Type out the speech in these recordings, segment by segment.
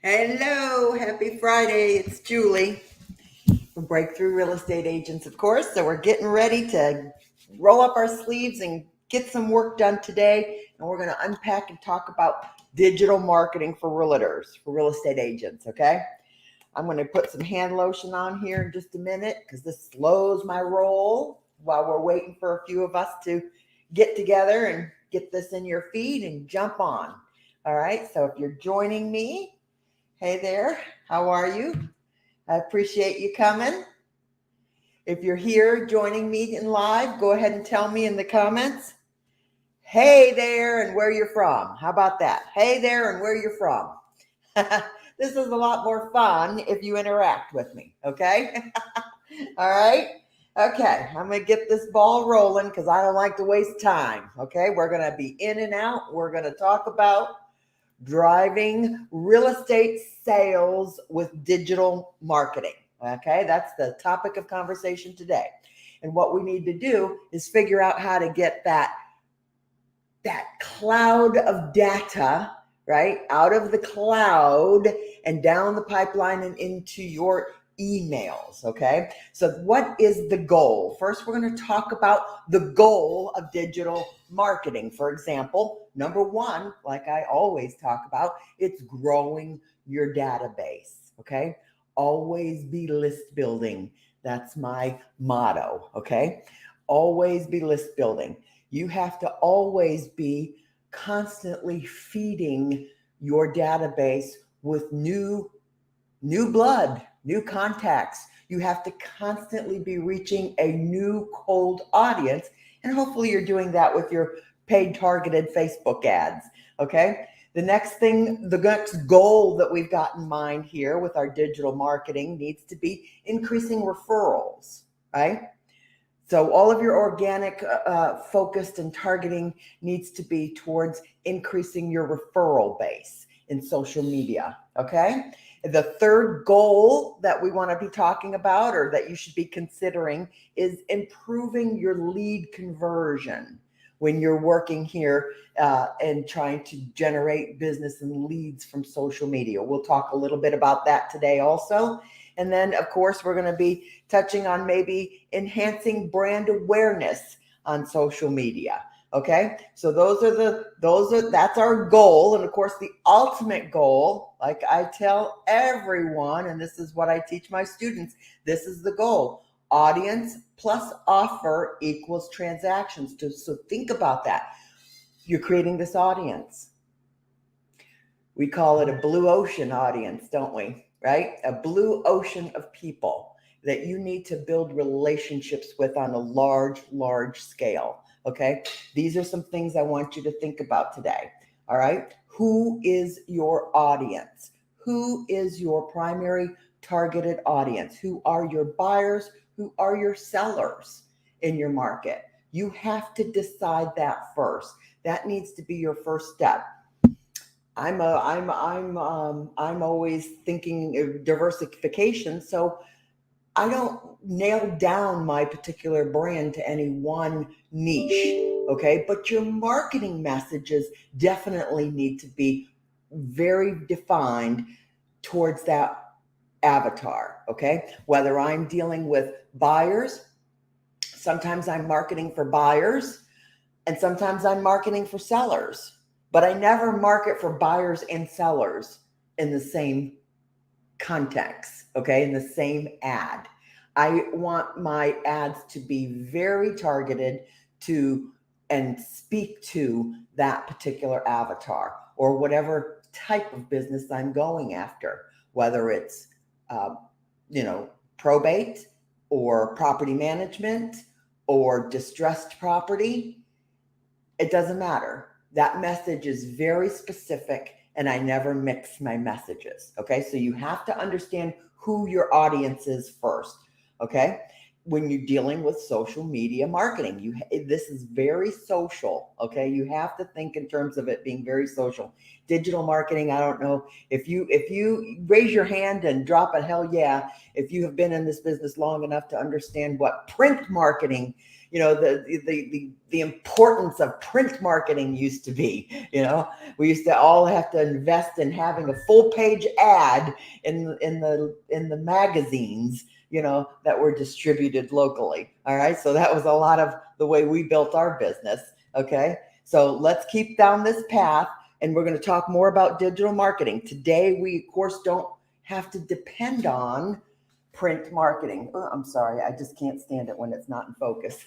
Hello, happy Friday. It's Julie from Breakthrough Real Estate Agents, of course. So we're getting ready to roll up our sleeves and get some work done today. And we're going to unpack and talk about digital marketing for realtors, for real estate agents. Okay. I'm going to put some hand lotion on here in just a minute because this slows my roll while we're waiting for a few of us to get together and get this in your feed and jump on. All right. So if you're joining me, hey there, how are you? I appreciate you coming. If you're here joining me in live, go ahead and tell me in the comments, hey there, and where you're from. How about that? Hey there, and where you're from. This is a lot more fun if you interact with me, okay? All right? Okay, I'm going to get this ball rolling because I don't like to waste time, okay? We're going to be in and out. We're going to talk about driving real estate sales with digital marketing. Okay, that's the topic of conversation today. And what we need to do is figure out how to get that cloud of data, right, out of the cloud and down the pipeline and into your emails. Okay, so what is the goal? First, we're going to talk about the goal of digital marketing. For example, number one, like I always talk about, it's growing your database. Okay, always be list building. That's my motto. Okay, always be list building. You have to always be constantly feeding your database with new blood, new contacts. You have to constantly be reaching a new cold audience. And hopefully you're doing that with your paid targeted Facebook ads. Okay. The next thing, the next goal that we've got in mind here with our digital marketing needs to be increasing referrals, right? So all of your organic focused and targeting needs to be towards increasing your referral base in social media. Okay. The third goal that we want to be talking about or that you should be considering is improving your lead conversion when you're working here and trying to generate business and leads from social media. We'll talk a little bit about that today also. And then, of course, we're going to be touching on maybe enhancing brand awareness on social media. Okay. So that's our goal. And of course, the ultimate goal, like I tell everyone, and this is what I teach my students, this is the goal. Audience plus offer equals transactions. So think about that. You're creating this audience. We call it a blue ocean audience, don't we? Right? A blue ocean of people that you need to build relationships with on a large scale. Okay. These are some things I want you to think about today. All right. Who is your audience? Who is your primary targeted audience? Who are your buyers? Who are your sellers in your market? You have to decide that first. That needs to be your first step. I'm always thinking of diversification. So I don't nail down my particular brand to any one niche. Okay. But your marketing messages definitely need to be very defined towards that avatar. Okay. Whether I'm dealing with buyers, sometimes I'm marketing for buyers and sometimes I'm marketing for sellers, but I never market for buyers and sellers in the same context, okay, in the same ad. I want my ads to be very targeted to and speak to that particular avatar or whatever type of business I'm going after, whether it's, uh, probate or property management or distressed property. It doesn't matter. That message is very specific and I never mix my messages. Okay. So you have to understand who your audience is first. Okay. When you're dealing with social media marketing, this is very social. Okay. You have to think in terms of it being very social. Digital marketing, I don't know if you raise your hand and drop a hell yeah, if you have been in this business long enough to understand what print marketing the importance of print marketing used to be. We used to all have to invest in having a full page ad in the magazines, that were distributed locally. All right. So that was a lot of the way we built our business. Okay. So let's keep down this path, and we're going to talk more about digital marketing. Today, we, of course, don't have to depend on print marketing. Oh, I'm sorry. I just can't stand it when it's not in focus.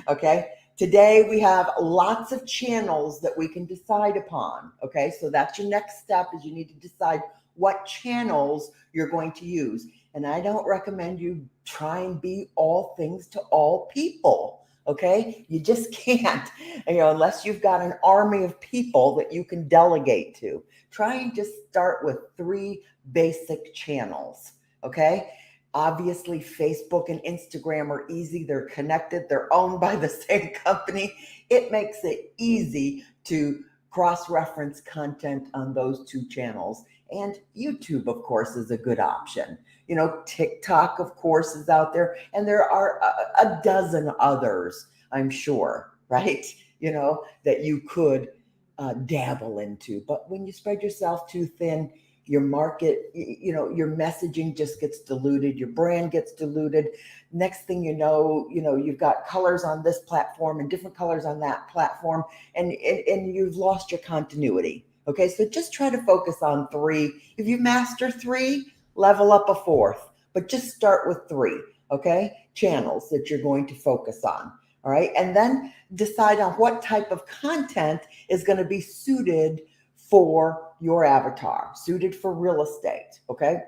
Okay. Today, we have lots of channels that we can decide upon. Okay. So that's your next step, is you need to decide what channels you're going to use. And I don't recommend you try and be all things to all people. Okay. You just can't, unless you've got an army of people that you can delegate to. Try and just start with 3 basic channels. Okay. Obviously, Facebook and Instagram are easy. They're connected. They're owned by the same company. It makes it easy to cross-reference content on those 2 channels. And YouTube, of course, is a good option. TikTok, of course, is out there. And there are a dozen others, I'm sure, right? That you could dabble into. But when you spread yourself too thin, your market, your messaging just gets diluted. Your brand gets diluted. Next thing you know, you've got colors on this platform and different colors on that platform, and you've lost your continuity. Okay, so just try to focus on 3. If you master 3, level up a 4th, but just start with 3, okay, channels that you're going to focus on. All right, and then decide on what type of content is going to be suited for your avatar, suited for real estate. Okay.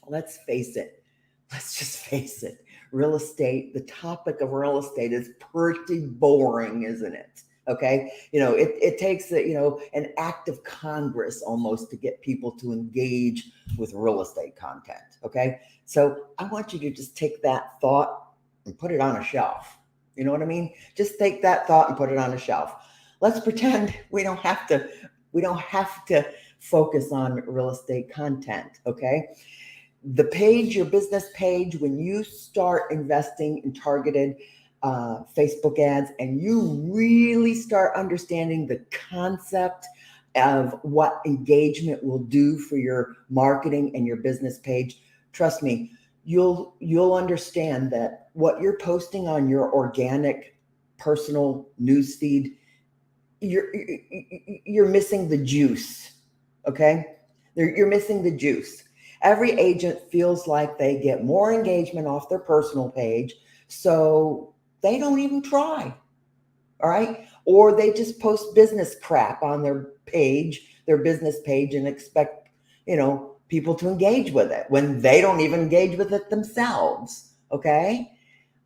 Let's face it. Let's just face it. Real estate, the topic of real estate is pretty boring, isn't it? Okay. It takes, an act of Congress almost to get people to engage with real estate content. Okay. So I want you to just take that thought and put it on a shelf. You know what I mean? Just take that thought and put it on a shelf. Let's pretend we don't have to focus on real estate content. Okay. The page, your business page, when you start investing in targeted Facebook ads, and you really start understanding the concept of what engagement will do for your marketing and your business page, trust me, you'll understand that what you're posting on your organic personal newsfeed, you're missing the juice. Okay. You're missing the juice. Every agent feels like they get more engagement off their personal page, so they don't even try. All right. Or they just post business crap on their business page, and expect, people to engage with it when they don't even engage with it themselves. Okay.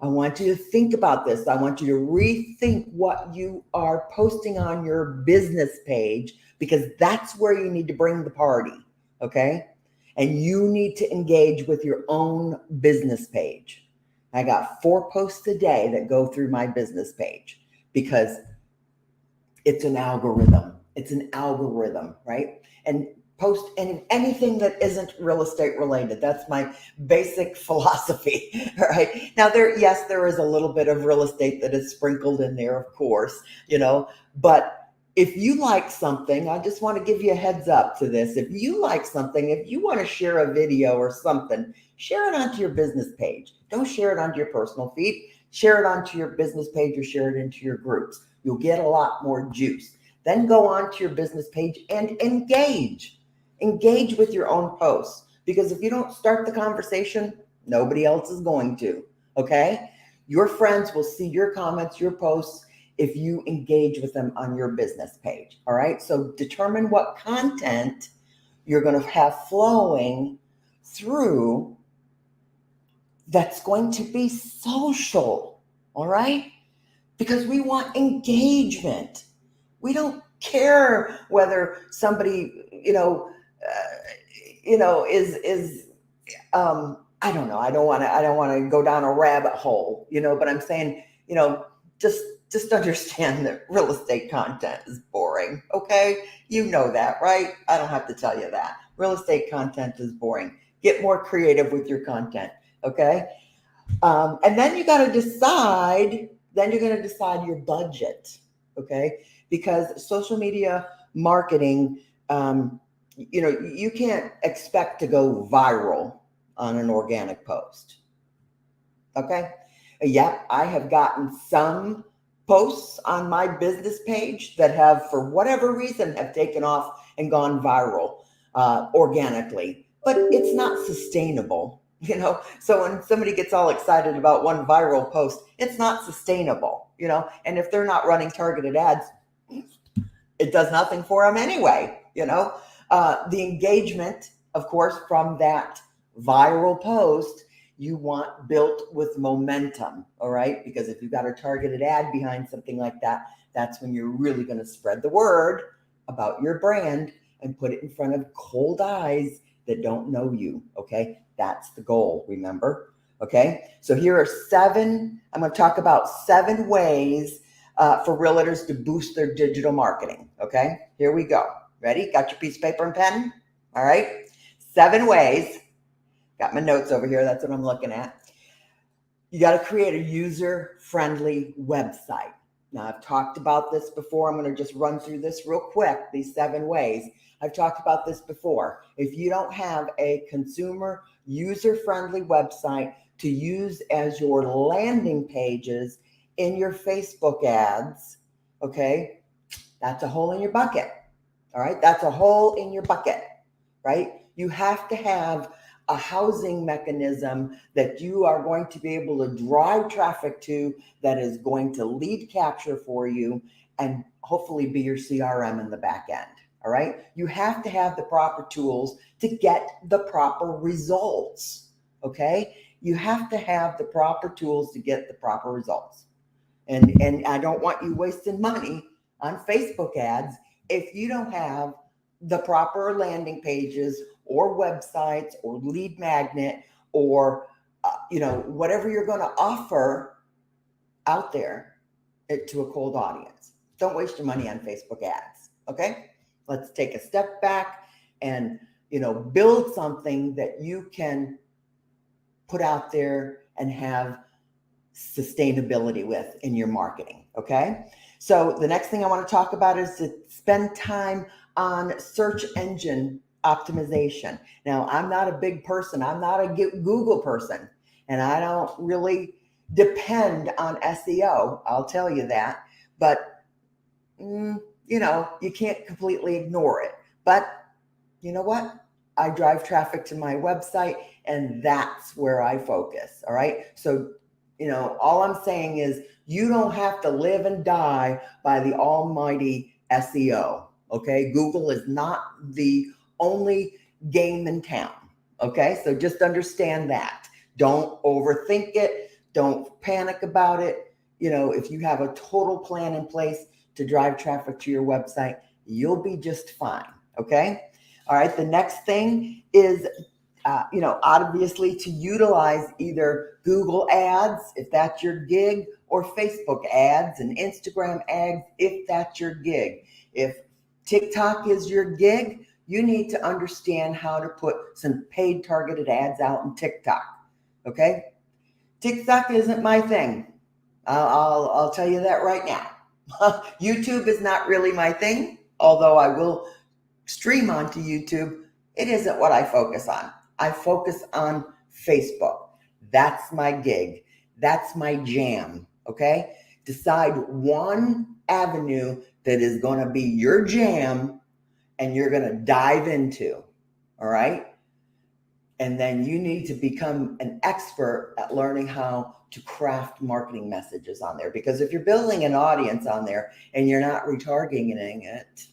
I want you to think about this. I want you to rethink what you are posting on your business page, because that's where you need to bring the party. Okay. And you need to engage with your own business page. I got 4 posts a day that go through my business page, because it's an algorithm. It's an algorithm, right? And post anything that isn't real estate related. That's my basic philosophy, right? Now there is a little bit of real estate that is sprinkled in there, of course, but if you like something, I just want to give you a heads up to this. If you like something, if you want to share a video or something, share it onto your business page. Don't share it onto your personal feed. Share it onto your business page, or share it into your groups. You'll get a lot more juice. Then go onto your business page and engage. Engage with your own posts, because if you don't start the conversation, nobody else is going to. Okay? Your friends will see your comments, your posts, if you engage with them on your business page. All right. So determine what content you're going to have flowing through that's going to be social. All right. Because we want engagement. We don't care whether somebody, is I don't know. I don't want to go down a rabbit hole, but I'm saying, just understand that real estate content is boring. Okay. You know that, right? I don't have to tell you that. Real estate content is boring. Get more creative with your content. Okay. And then you got to decide, then you're going to decide your budget, okay? Because social media marketing, you can't expect to go viral on an organic post, okay? Yeah, I have gotten some posts on my business page that have, for whatever reason, have taken off and gone viral organically, but it's not sustainable. So when somebody gets all excited about one viral post, it's not sustainable. And if they're not running targeted ads, it does nothing for them anyway. The engagement, of course, from that viral post, you want built with momentum. All right, because if you've got a targeted ad behind something like that, that's when you're really going to spread the word about your brand and put it in front of cold eyes that don't know you. Okay, that's the goal, remember? Okay, so here are I'm going to talk about 7 ways for realtors to boost their digital marketing. Okay, here we go. Ready? Got your piece of paper and pen? All right, 7 ways. Got my notes over here. That's what I'm looking at. You got to create a user-friendly website. Now, I've talked about this before. I'm going to just run through this real quick, these 7 ways. I've talked about this before. If you don't have a consumer user-friendly website to use as your landing pages in your Facebook ads, okay, that's a hole in your bucket. All right, that's a hole in your bucket, right? You have to have a housing mechanism that you are going to be able to drive traffic to, that is going to lead capture for you and hopefully be your CRM in the back end. All right. You have to have the proper tools to get the proper results. Okay. You have to have the proper tools to get the proper results. And I don't want you wasting money on Facebook ads if you don't have the proper landing pages or websites or lead magnet or whatever you're going to offer out there to a cold audience. Don't waste your money on Facebook ads. Okay, let's take a step back and build something that you can put out there and have sustainability with in your marketing. Okay, so the next thing I want to talk about is to spend time on search engine optimization. Now, I'm not a big person. I'm not a Google person, and I don't really depend on SEO. I'll tell you that. But, you can't completely ignore it. But you know what? I drive traffic to my website, and that's where I focus. All right. So, all I'm saying is you don't have to live and die by the almighty SEO. Okay. Google is not the only game in town. Okay. So just understand that. Don't overthink it. Don't panic about it. If you have a total plan in place to drive traffic to your website, you'll be just fine. Okay. All right. The next thing is, obviously to utilize either Google ads, if that's your gig, or Facebook ads and Instagram ads, if that's your gig. If TikTok is your gig, you need to understand how to put some paid targeted ads out in TikTok. Okay. TikTok isn't my thing. I'll tell you that right now. YouTube is not really my thing, although I will stream onto YouTube. It isn't what I focus on. I focus on Facebook. That's my gig. That's my jam. Okay. Decide one avenue that is going to be your jam and you're going to dive into. All right. And then you need to become an expert at learning how to craft marketing messages on there. Because if you're building an audience on there and you're not retargeting it,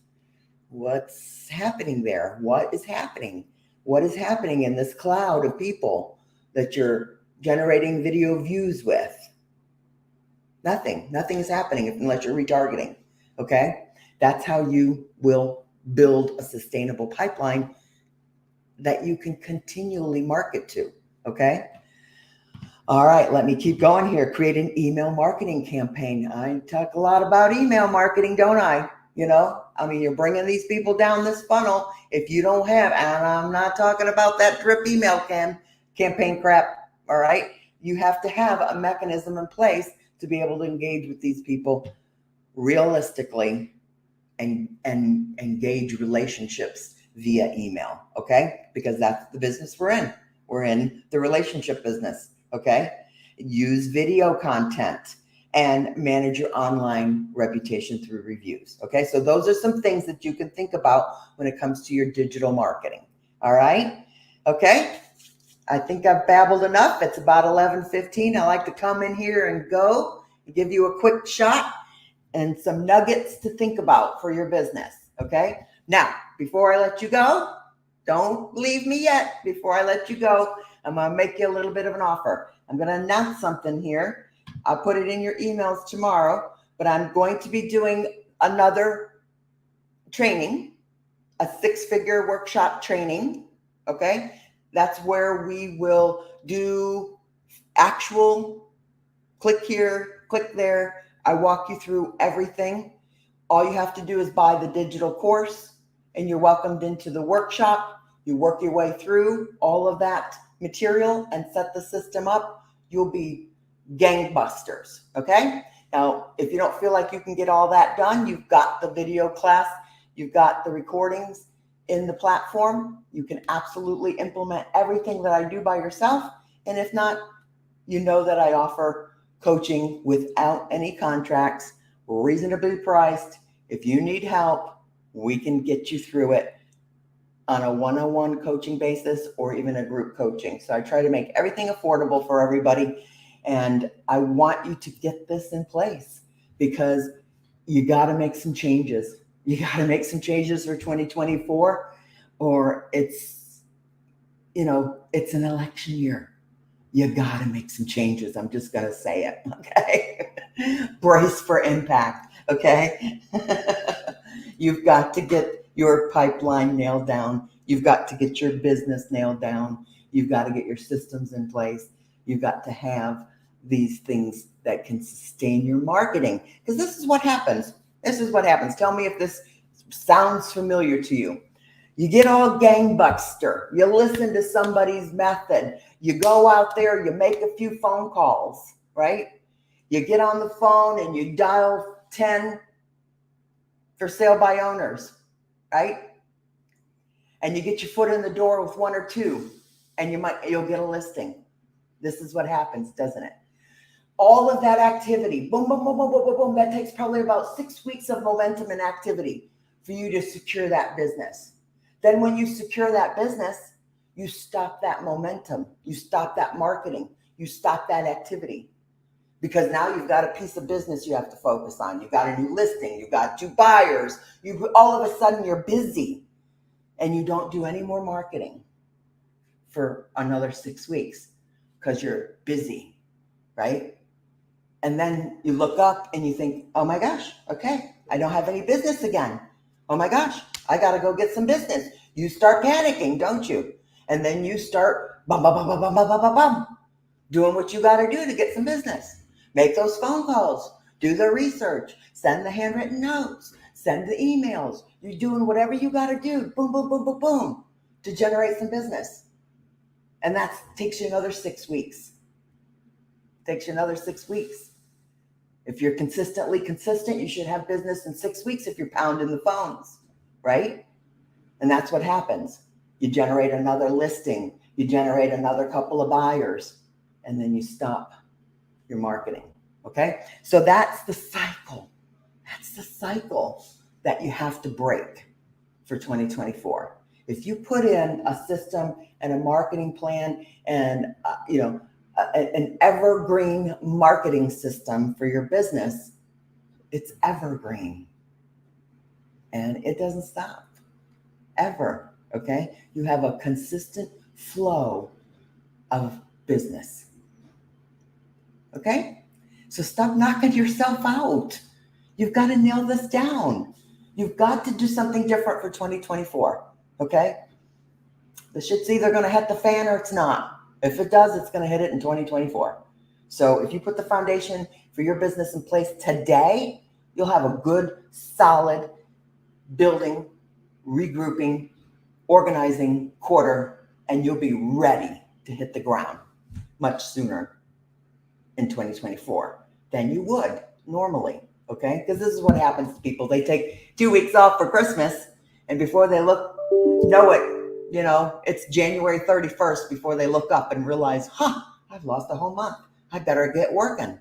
what's happening there? What is happening? What is happening in this cloud of people that you're generating video views with? Nothing is happening unless you're retargeting. Okay. That's how you will build a sustainable pipeline that you can continually market to. Okay. All right, let me keep going here. Create an email marketing campaign. I talk a lot about email marketing, don't I? You're bringing these people down this funnel. If you don't have, and I'm not talking about that drip email campaign crap. All right. you have to have a mechanism in place to be able to engage with these people realistically and engage relationships via email, okay? Because that's the business we're in. We're in the relationship business, okay? Use video content and manage your online reputation through reviews, okay? So those are some things that you can think about when it comes to your digital marketing, all right? Okay, I think I've babbled enough. It's about 11:15. I like to come in here and go and give you a quick shot and some nuggets to think about for your business, okay? Now, before I let you go, don't leave me yet. Before I let you go, I'm going to make you a little bit of an offer. I'm going to announce something here. I'll put it in your emails tomorrow, but I'm going to be doing another training, a 6-figure workshop training, okay? That's where we will do actual click here, click there. I walk you through everything. All you have to do is buy the digital course and you're welcomed into the workshop. You work your way through all of that material and set the system up. You'll be gangbusters, okay? Now, if you don't feel like you can get all that done, you've got the video class, you've got the recordings in the platform. You can absolutely implement everything that I do by yourself. And if not, you know that I offer coaching without any contracts, reasonably priced. If you need help, we can get you through it on a one-on-one coaching basis or even a group coaching. So I try to make everything affordable for everybody. And I want you to get this in place because you got to make some changes. You got to make some changes for 2024 or it's an election year. You got to make some changes. I'm just going to say it. Okay. Brace for impact. Okay. You've got to get your pipeline nailed down. You've got to get your business nailed down. You've got to get your systems in place. You've got to have these things that can sustain your marketing because this is what happens. Tell me if this sounds familiar to you. You get all gangbuster. You listen to somebody's method. You go out there, you make a few phone calls, right? You get on the phone and you dial 10 for sale by owners, right? And you get your foot in the door with 1 or 2 and you'll get a listing. This is what happens, doesn't it? All of that activity, boom, boom, boom, boom, boom, boom, boom, that takes probably about 6 weeks of momentum and activity for you to secure that business. Then when you secure that business, you stop that momentum, you stop that marketing, you stop that activity. Because now you've got a piece of business you have to focus on. You've got a new listing, you've got 2 buyers, all of a sudden you're busy and you don't do any more marketing for another 6 weeks because you're busy, right? And then you look up and you think, oh my gosh, okay, I don't have any business again. Oh my gosh, I got to go get some business. You start panicking, don't you? And then you start doing what you got to do to get some business. Make those phone calls, do the research, send the handwritten notes, send the emails. You're doing whatever you got to do, boom, boom, boom, boom, boom, to generate some business. And that takes you another 6 weeks. If you're consistently consistent, you should have business in 6 weeks if you're pounding the phones, right? And that's what happens. You generate another listing, you generate another couple of buyers, and then you stop your marketing, okay? So that's the cycle. That's the cycle that you have to break for 2024. If you put in a system and a marketing plan and, an evergreen marketing system for your business, it's evergreen and it doesn't stop ever. Okay. You have a consistent flow of business. Okay. So stop knocking yourself out. You've got to nail this down. You've got to do something different for 2024. Okay. The shit's either going to hit the fan or it's not. If it does, it's going to hit it in 2024. So if you put the foundation for your business in place today, you'll have a good, solid building, regrouping, organizing quarter, and you'll be ready to hit the ground much sooner in 2024 than you would normally. Okay, because this is what happens to people. They take 2 weeks off for Christmas, and before they know it, it's January 31st before they look up and realize, I've lost a whole month. I better get working,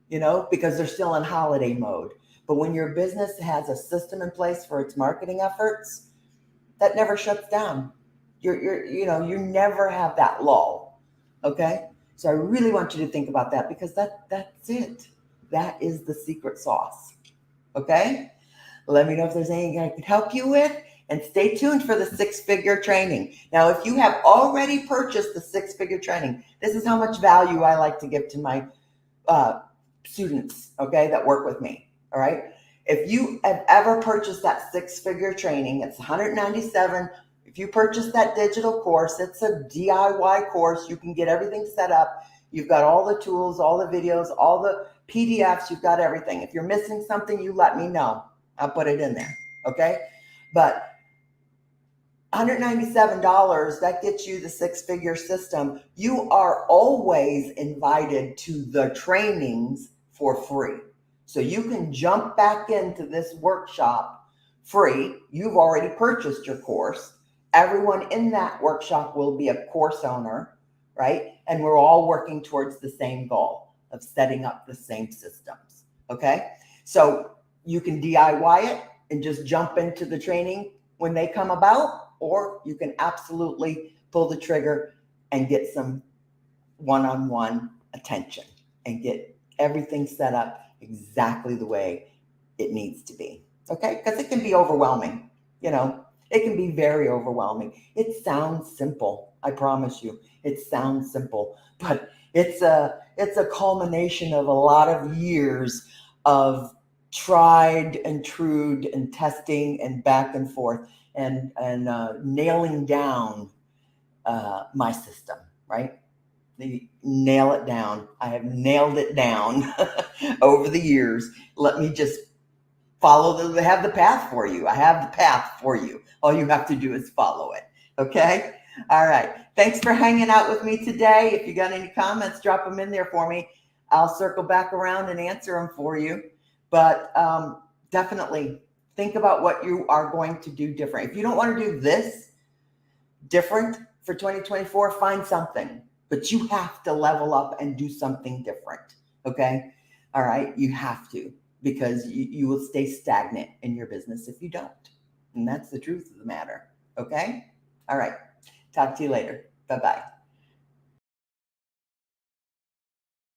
because they're still in holiday mode. But when your business has a system in place for its marketing efforts, that never shuts down. You never have that lull. Okay? So I really want you to think about that, because that's it. That is the secret sauce. Okay? Let me know if there's anything I can help you with, and stay tuned for the 6-figure training. Now, if you have already purchased the 6-figure training, this is how much value I like to give to my students, okay, that work with me. All right. If you have ever purchased that 6-figure training, it's $197. If you purchase that digital course, it's a DIY course. You can get everything set up. You've got all the tools, all the videos, all the PDFs. You've got everything. If you're missing something, you let me know. I'll put it in there. Okay. But $197, that gets you the 6-figure system. You are always invited to the trainings for free. So you can jump back into this workshop free. You've already purchased your course. Everyone in that workshop will be a course owner, right? And we're all working towards the same goal of setting up the same systems. Okay. So you can DIY it and just jump into the training when they come about, or you can absolutely pull the trigger and get some one-on-one attention and get everything set up exactly the way it needs to be. Okay? Because it can be overwhelming. It can be very overwhelming. It sounds simple. I promise you, it sounds simple, but it's a culmination of a lot of years of tried and true and testing and back and forth and nailing down my system, right? Nail it down. I have nailed it down over the years. Let me just have the path for you. I have the path for you. All you have to do is follow it. Okay? All right. Thanks for hanging out with me today. If you got any comments, drop them in there for me. I'll circle back around and answer them for you. But definitely think about what you are going to do different. If you don't want to do this different for 2024, find something. But you have to level up and do something different. Okay? All right? You have to, because you will stay stagnant in your business if you don't. And that's the truth of the matter. Okay? All right. Talk to you later. Bye-bye.